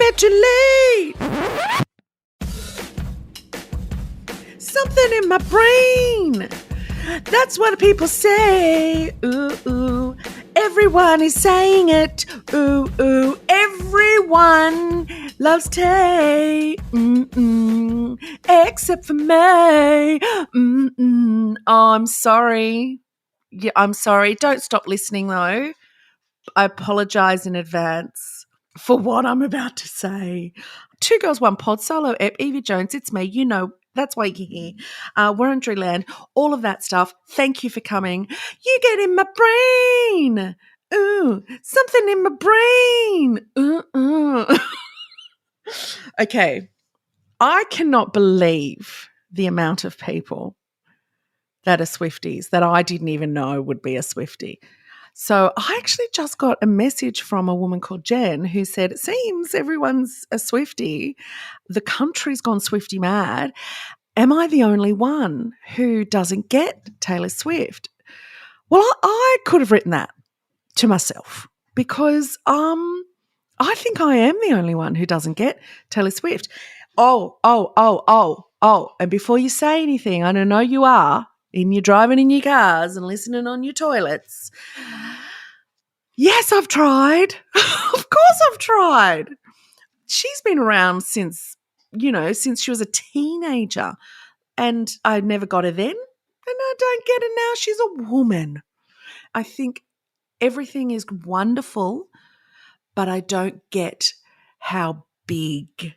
here too late. Something in my brain. That's what people say. Ooh, ooh. Everyone is saying it. Ooh, ooh. Everyone loves Tay. Except for me. Oh, I'm sorry. Yeah, I'm sorry. Don't stop listening, though. I apologise in advance for what I'm about to say. 2 Girls, 1 Pod solo ep. Yvie Jones, it's me. You know, that's why you're here. Wurundjeri land, all of that stuff. Thank you for coming. You get in my brain. Ooh, something in my brain. Okay. I cannot believe the amount of people that are Swifties that I didn't even know would be a Swiftie. So I actually just got a message from a woman called Jen who said, it seems everyone's a Swiftie. The country's gone Swiftie mad. Am I the only one who doesn't get Taylor Swift? Well, I could have written that to myself because I think I am the only one who doesn't get Taylor Swift. Oh. And before you say anything, I know you are, and you're driving in your cars and listening on your toilets. Yes, I've tried. Of course I've tried. She's been around since she was a teenager, and I never got her then, and I don't get her now. She's a woman. I think everything is wonderful, but I don't get how big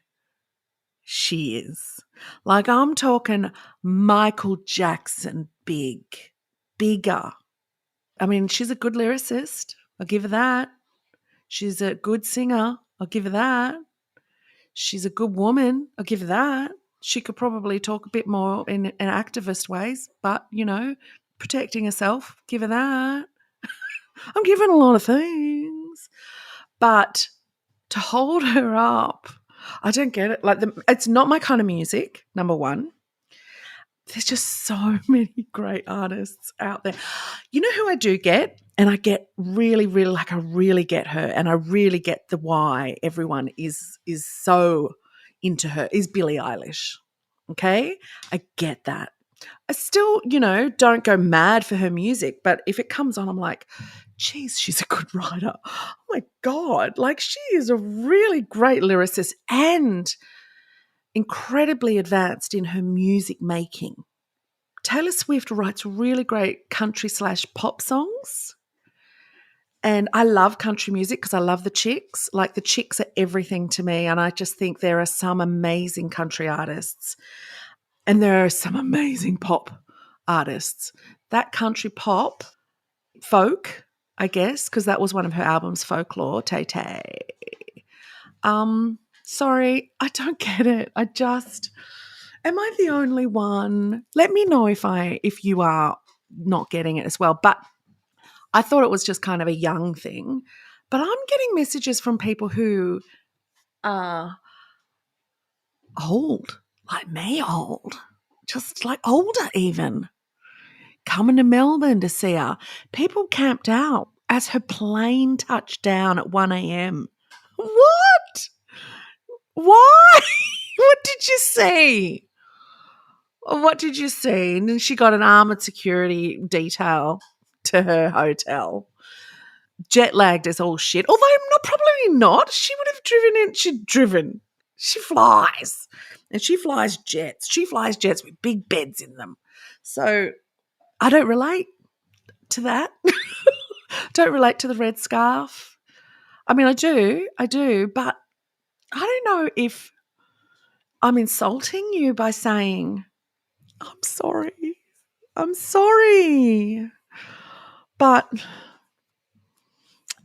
she is. Like, I'm talking Michael Jackson big, bigger. I mean, she's a good lyricist. I'll give her that. She's a good singer. I'll give her that. She's a good woman. I'll give her that. She could probably talk a bit more in activist ways, but, protecting herself, give her that. I'm giving a lot of things. But to hold her up, I don't get it. Like, it's not my kind of music, number one. There's just so many great artists out there. You know who I do get? And I get really, really, I really get her, and I really get the why everyone is so into her, is Billie Eilish. Okay? I get that. I still, don't go mad for her music, but if it comes on, I'm like, geez, she's a good writer. Oh my God. Like, she is a really great lyricist and incredibly advanced in her music making. Taylor Swift writes really great country/pop songs. And I love country music because I love the Chicks. Like, the Chicks are everything to me. And I just think there are some amazing country artists. And there are some amazing pop artists. That country pop, folk, I guess, because that was one of her albums, Folklore, Tay Tay. Sorry, I don't get it. Am I the only one? Let me know if you are not getting it as well. But I thought it was just kind of a young thing. But I'm getting messages from people who are old, like me old, just like older even, coming to Melbourne to see her. People camped out as her plane touched down at 1 a.m. What? Why? What did you see? What did you see? And then she got an armoured security detail to her hotel. Jet lagged as all shit. Although probably not. She would have driven in. She flies. And she flies jets. She flies jets with big beds in them. So I don't relate to that. Don't relate to the red scarf. I mean, I do, but I don't know if I'm insulting you by saying, I'm sorry. But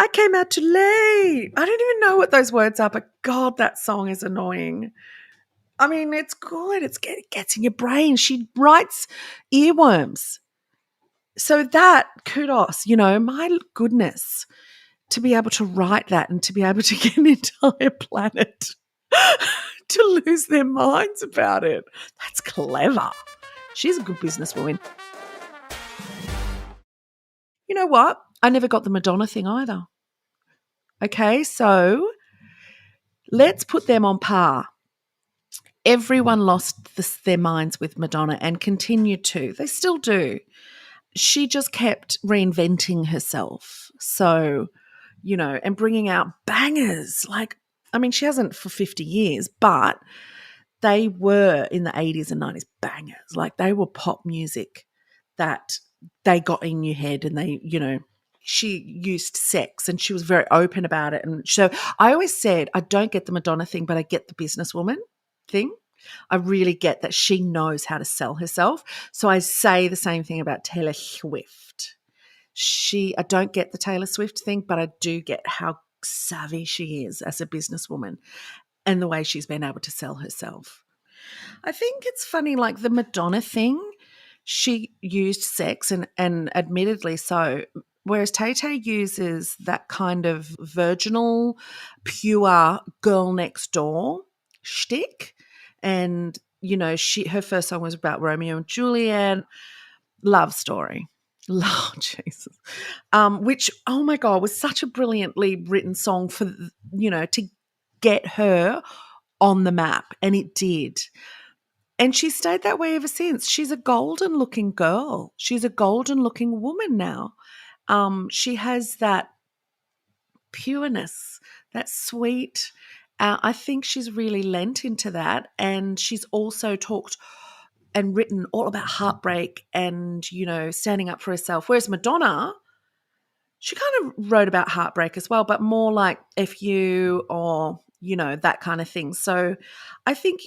I came out too late. I don't even know what those words are, but God, that song is annoying. I mean, it's good. It gets in your brain. She writes earworms. So that, kudos, my goodness, to be able to write that and to be able to get an entire planet to lose their minds about it. That's clever. She's a good businesswoman. You know what? I never got the Madonna thing either. Okay, so let's put them on par. Everyone lost their minds with Madonna and continued to. They still do. She just kept reinventing herself. So, and bringing out bangers. Like, I mean, she hasn't for 50 years, but they were in the 80s and 90s bangers. Like, they were pop music that they got in your head, and they, she used sex and she was very open about it. And so I always said, I don't get the Madonna thing, but I get the businesswoman thing. I really get that she knows how to sell herself. So I say the same thing about Taylor Swift. I don't get the Taylor Swift thing, but I do get how savvy she is as a businesswoman and the way she's been able to sell herself. I think it's funny, like the Madonna thing, she used sex and admittedly so, whereas Tay Tay uses that kind of virginal, pure girl next door shtick. And, her first song was about Romeo and Juliet, love story. Oh, Jesus. Which, oh my God, was such a brilliantly written song for, to get her on the map. And it did. And she stayed that way ever since. She's a golden looking girl. She's a golden looking woman now. She has that pureness, that sweet. I think she's really lent into that. And she's also talked and written all about heartbreak and, standing up for herself. Whereas Madonna, she kind of wrote about heartbreak as well, but more like F you or, that kind of thing. So I think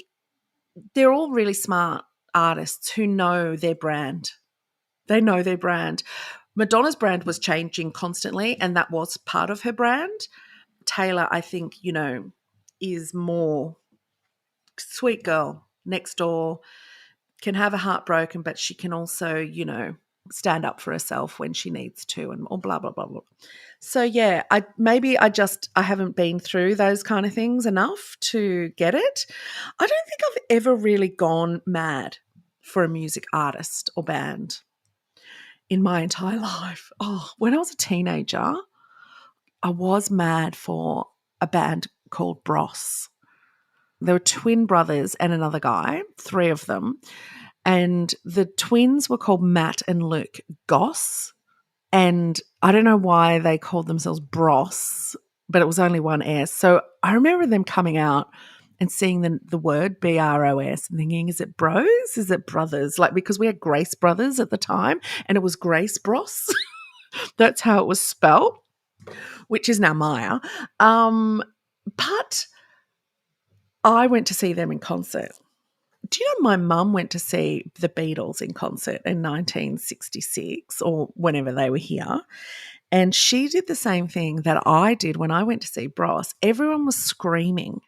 they're all really smart artists who know their brand. They know their brand. Madonna's brand was changing constantly, and that was part of her brand. Taylor, I think, is more sweet girl next door, can have a heart broken, but she can also, stand up for herself when she needs to, and or blah, blah, blah, blah. So, yeah, I haven't been through those kind of things enough to get it. I don't think I've ever really gone mad for a music artist or band in my entire life. Oh, when I was a teenager, I was mad for a band called Bros. There were twin brothers and another guy, 3 of them. And the twins were called Matt and Luke Goss. And I don't know why they called themselves Bros, but it was only one S. So I remember them coming out and seeing the word BROS and thinking, is it bros? Is it brothers? Like, because we had Grace Brothers at the time and it was Grace Bros. That's how it was spelled, which is now Maya. But I went to see them in concert. Do you know my mum went to see the Beatles in concert in 1966 or whenever they were here, and she did the same thing that I did when I went to see Bros. Everyone was screaming,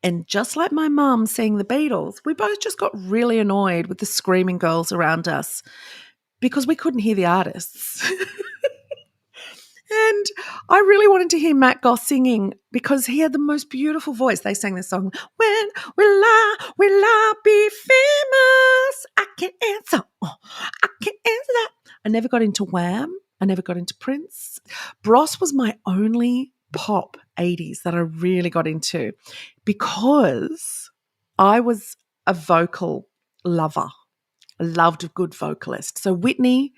and just like my mum seeing the Beatles, we both just got really annoyed with the screaming girls around us because we couldn't hear the artists. And I really wanted to hear Matt Goss singing because he had the most beautiful voice. They sang this song, When Will I Be Famous? I can't answer. Oh, I can't answer that. I never got into Wham. I never got into Prince. Bros was my only pop 80s that I really got into because I was a vocal lover. I loved a good vocalist. So Whitney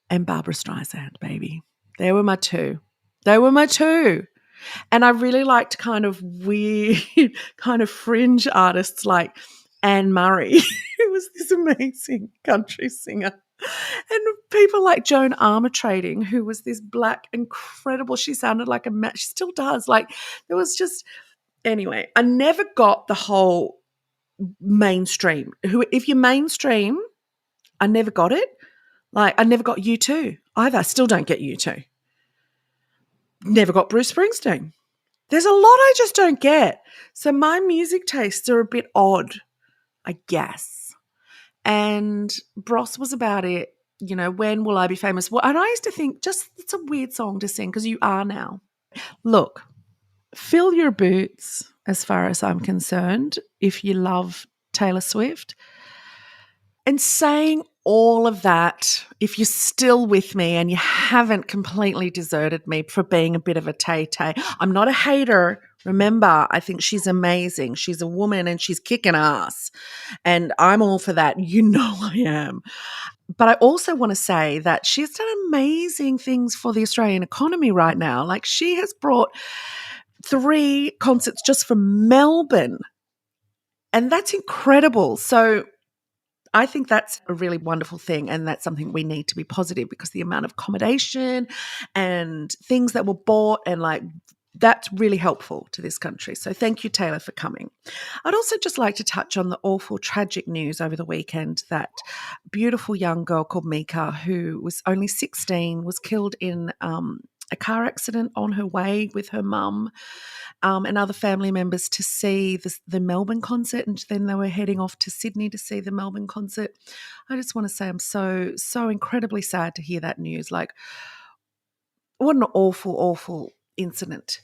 and Barbra Streisand, baby. They were my two. And I really liked kind of weird, kind of fringe artists like Anne Murray, who was this amazing country singer. And people like Joan Armatrading, who was this black, incredible, she sounded like a match, she still does. Like, there was just, anyway, I never got the whole mainstream. If you're mainstream, I never got it. Like, I never got U2 either. I still don't get U2. Never got Bruce Springsteen. There's a lot I just don't get. So my music tastes are a bit odd, I guess. And Bros was about it, when will I be famous? Well, and I used to think just it's a weird song to sing because you are now. Look, fill your boots as far as I'm concerned if you love Taylor Swift. And saying all of that, if you're still with me and you haven't completely deserted me for being a bit of a Tay Tay, I'm not a hater, Remember, I think she's amazing. She's a woman and she's kicking ass. And I'm all for that. You know I am. But I also want to say that she's done amazing things for the Australian economy right now. Like, she has brought 3 concerts just from Melbourne. And that's incredible. So I think that's a really wonderful thing, and that's something we need to be positive, because the amount of accommodation and things that were bought, and like, that's really helpful to this country. So thank you, Taylor, for coming. I'd also just like to touch on the awful, tragic news over the weekend that a beautiful young girl called Mika, who was only 16, was killed in a car accident on her way with her mum and other family members to see the Melbourne concert, and then they were heading off to Sydney to see the Melbourne concert. I just want to say I'm so incredibly sad to hear that news. Like, what an awful, awful incident.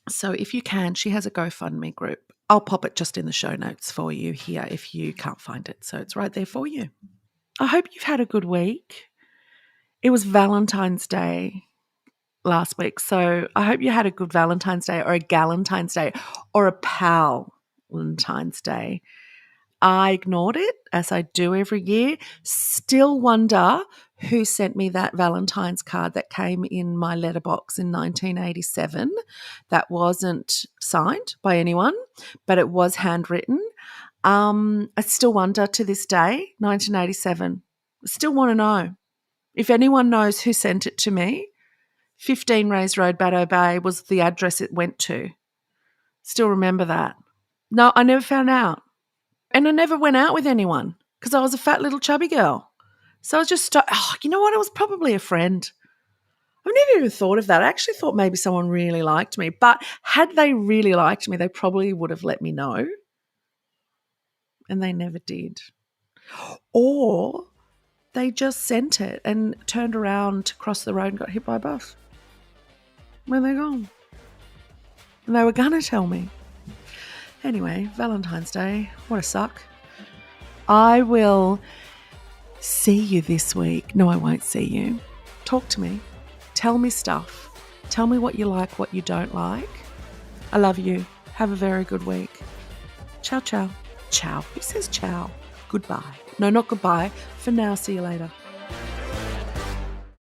So if you can, she has a GoFundMe group. I'll pop it just in the show notes for you here if you can't find it. So it's right there for you. I hope you've had a good week. It was Valentine's Day last week. So I hope you had a good Valentine's Day, or a Galentine's Day, or a Valentine's Day. I ignored it, as I do every year. Still wonder who sent me that Valentine's card that came in my letterbox in 1987. That wasn't signed by anyone, but it was handwritten. I still wonder to this day, 1987. I still want to know. If anyone knows who sent it to me, 15 Rays Road, Baddo Bay was the address it went to. Still remember that. No, I never found out. And I never went out with anyone because I was a fat little chubby girl. So I was just, you know what? It was probably a friend. I've never even thought of that. I actually thought maybe someone really liked me. But had they really liked me, they probably would have let me know. And they never did. Or they just sent it and turned around to cross the road and got hit by a bus. Where they gone? And they were going to tell me. Anyway, Valentine's Day. What a suck. I will see you this week. No, I won't see you. Talk to me. Tell me stuff. Tell me what you like, what you don't like. I love you. Have a very good week. Ciao, ciao. Ciao. Who says ciao? Goodbye. No, not goodbye. For now, see you later.